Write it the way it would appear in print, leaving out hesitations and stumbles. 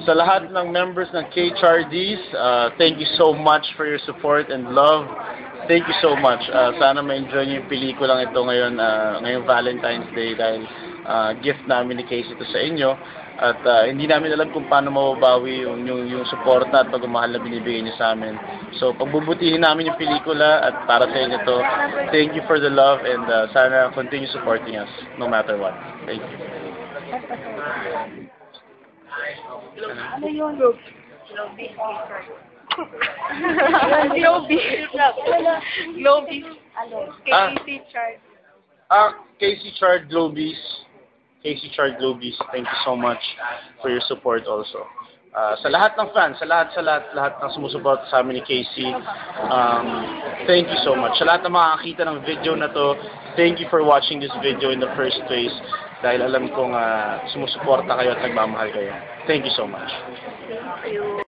Sa lahat ng members ng KHRDs, thank you so much for your support and love. Thank you so much. Sana ma-enjoy niyo yung pelikulang ito ngayon, ngayong Valentine's Day dahil gift namin ni Casey ito sa inyo. At hindi namin alam kung paano mababawi yung suporta at pagmamahal na binibigay niyo sa amin. So, pagbubutihin namin yung pelikula at para sa inyo to. Thank you for the love and sana continue supporting us no matter what. Thank you. Ano yun? Globis. Casey Chard. Casey Chard Globies. Casey Chard Globies, thank you so much for your support also. Sa lahat ng fans, sa lahat ng sumusuporta sa amin ni Casey, thank you so much. Sa lahat ng makakita ng video na to, thank you for watching this video in the first place dahil alam kong sumusuporta kayo at nagmamahal kayo. Thank you so much. Thank you.